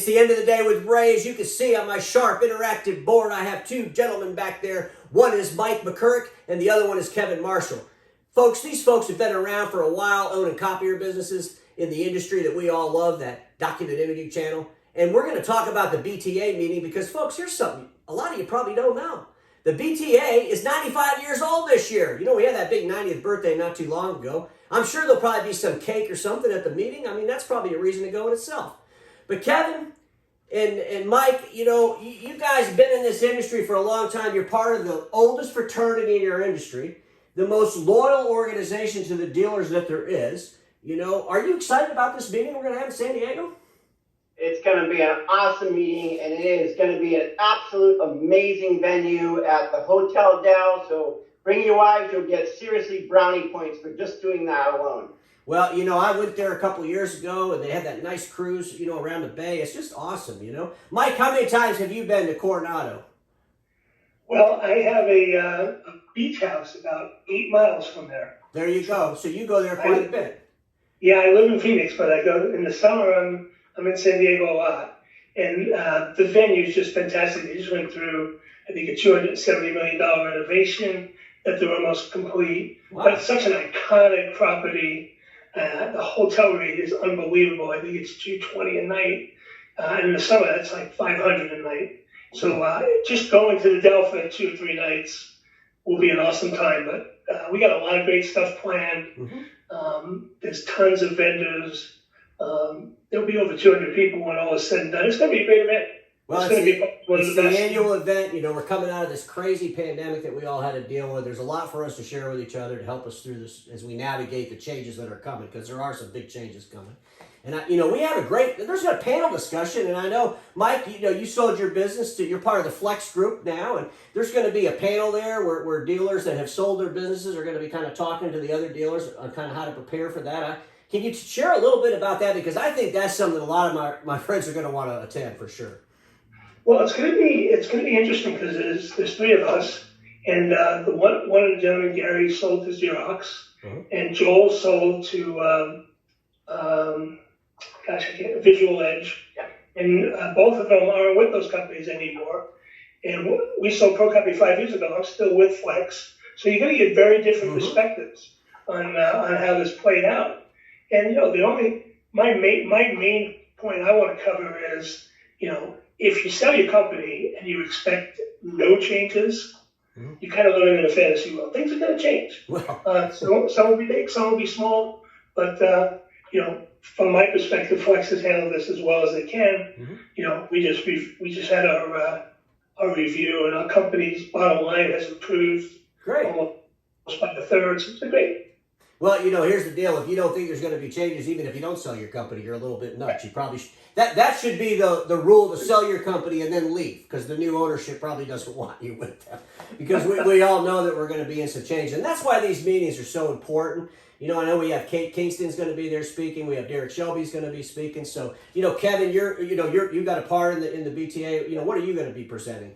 It's the end of the day with Ray. As you can see on my sharp interactive board, I have two gentlemen back there. One is Mike McGuirk and the other one is Kevin Marshall. Folks, these folks have been around for a while owning copier businesses in the industry that we all love, that document imaging channel. And we're going to talk about the BTA meeting because, folks, here's something a lot of you probably don't know. The BTA is 95 years old this year. You know, we had that big 90th birthday not too long ago. I'm sure there'll probably be some cake or something at the meeting. I mean, that's probably a reason to go in itself. But Kevin and Mike, you know, you guys have been in this industry for a long time. You're part of the oldest fraternity in your industry, the most loyal organization to the dealers that there is. You know, are you excited about this meeting we're going to have in San Diego? It's going to be an awesome meeting, and it is going to be an absolute amazing venue at the Hotel Del. So bring your wives, you'll get seriously brownie points for just doing that alone. Well, you know, I went there a couple of years ago, and they had that nice cruise, you know, around the bay. It's just awesome, you know. Mike, how many times have you been to Coronado? Well, I have a beach house about 8 miles from there. There you go. So you go there quite a bit. Yeah, I live in Phoenix, but I go in the summer. I'm in San Diego a lot, and the venue is just fantastic. They just went through, I think, a $270 million renovation that they're almost complete. Wow. But it's such an iconic property. The hotel rate is unbelievable. I think it's $220 a night, and in the summer that's like $500 a night. So just going to the Del for 2 or 3 nights will be an awesome time. But we got a lot of great stuff planned. Mm-hmm. There's tons of vendors. There'll be over 200 people when all is said and done. It's going to be a great event. Well, it's the annual event. You know, we're coming out of this crazy pandemic that we all had to deal with. There's a lot for us to share with each other to help us through this as we navigate the changes that are coming, because there are some big changes coming. And, you know, we have there's a panel discussion, and I know, Mike, you know, you sold your business you're part of the Flex group now, and there's going to be a panel there where dealers that have sold their businesses are going to be kind of talking to the other dealers on kind of how to prepare for that. Can you share a little bit about that? Because I think that's something a lot of my friends are going to want to attend for sure. Well, it's going to be interesting because there's 3 of us, and one of the gentlemen, Gary, sold to Xerox, and Joel sold to Visual Edge, and both of them aren't with those companies anymore. And we sold ProCopy 5 years ago. I'm still with Flex, so you're going to get very different perspectives on how this played out. And you know, my main point I want to cover is, you know, if you sell your company and you expect no changes, you're kind of living in a fantasy world. Things are going to change. Well. Some will be big, some will be small, but you know, from my perspective, Flex has handled this as well as they can. You know, we just had our review, and our company's bottom line has improved almost by the third. So it's been great. Well, you know, here's the deal. If you don't think there's going to be changes, even if you don't sell your company, you're a little bit nuts. You probably that should be the rule, to sell your company and then leave, because the new ownership probably doesn't want you with them. Because we all know that we're going to be in some change, and that's why these meetings are so important. You know, I know we have Kate Kingston's going to be there speaking. We have Derek Shelby's going to be speaking. So, you know, Kevin, you got a part in the BTA. You know, what are you going to be presenting?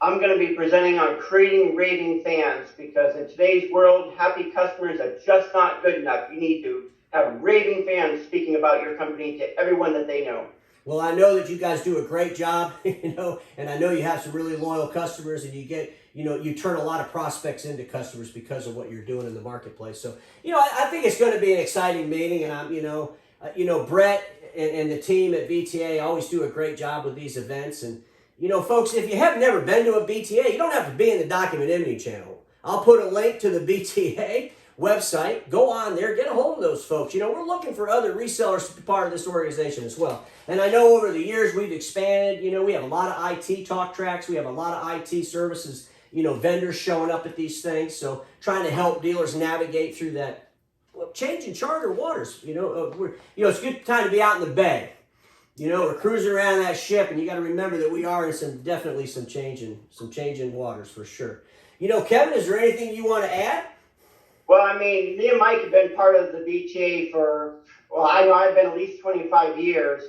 I'm going to be presenting on creating raving fans, because in today's world, happy customers are just not good enough. You need to have raving fans speaking about your company to everyone that they know. Well, I know that you guys do a great job, you know, and I know you have some really loyal customers, and you turn a lot of prospects into customers because of what you're doing in the marketplace. So, you know, I think it's going to be an exciting meeting, and I'm, you know, Brett and the team at BTA always do a great job with these events. And, you know, folks, if you have never been to a BTA, you don't have to be in the document imaging channel. I'll put a link to the BTA website. Go on there, get a hold of those folks. You know, we're looking for other resellers to be part of this organization as well. And I know over the years we've expanded. You know, we have a lot of IT talk tracks. We have a lot of IT services, you know, vendors showing up at these things. So trying to help dealers navigate through that changing charter waters. You know, it's a good time to be out in the bay. You know, we're cruising around that ship, and you got to remember that we are in definitely some changing waters for sure. You know, Kevin, is there anything you want to add? Well, I mean, me and Mike have been part of the BTA I know I've been at least 25 years,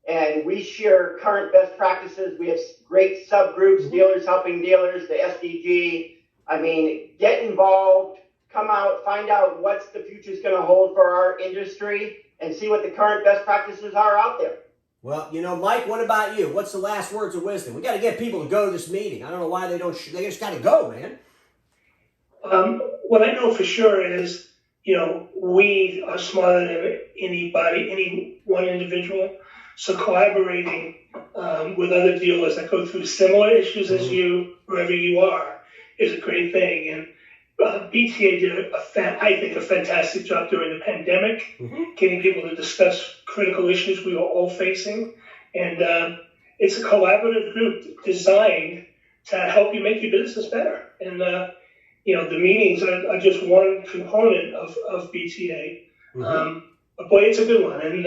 and we share current best practices. We have great subgroups, dealers helping dealers, the SDG. I mean, get involved, come out, find out what's the future's going to hold for our industry, and see what the current best practices are out there. Well, Mike, what about you? What's the last words of wisdom? We got to get people to go to this meeting. I don't know why they don't. They just got to go, man. What I know for sure is, we are smarter than anybody, any one individual. So collaborating with other dealers that go through similar issues as you, wherever you are, is a great thing. And BTA did, I think, a fantastic job during the pandemic, getting people to discuss critical issues we were all facing. And it's a collaborative group designed to help you make your business better. And, the meetings are just one component of BTA. But boy, it's a good one. And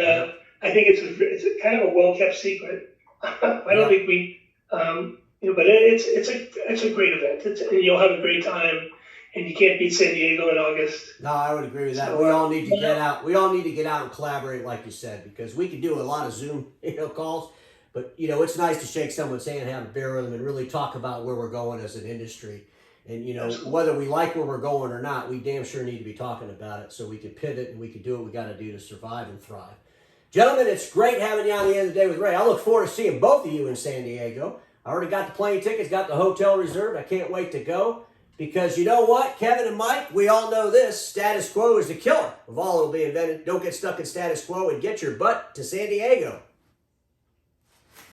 I think it's a kind of a well-kept secret. I don't think we, but it's a great event. And you'll have a great time. And you can't beat San Diego in August. No, I would agree with that. So, we all need to get out. We all need to get out and collaborate, like you said, because we can do a lot of Zoom, calls. But it's nice to shake someone's hand, have a beer with them, and really talk about where we're going as an industry. And whether we like where we're going or not, we damn sure need to be talking about it so we can pivot and we can do what we got to do to survive and thrive. Gentlemen, it's great having you on the end of the day with Ray. I look forward to seeing both of you in San Diego. I already got the plane tickets, got the hotel reserved. I can't wait to go. Because you know what, Kevin and Mike, we all know this. Status quo is the killer of all that will be invented. Don't get stuck in status quo and get your butt to San Diego.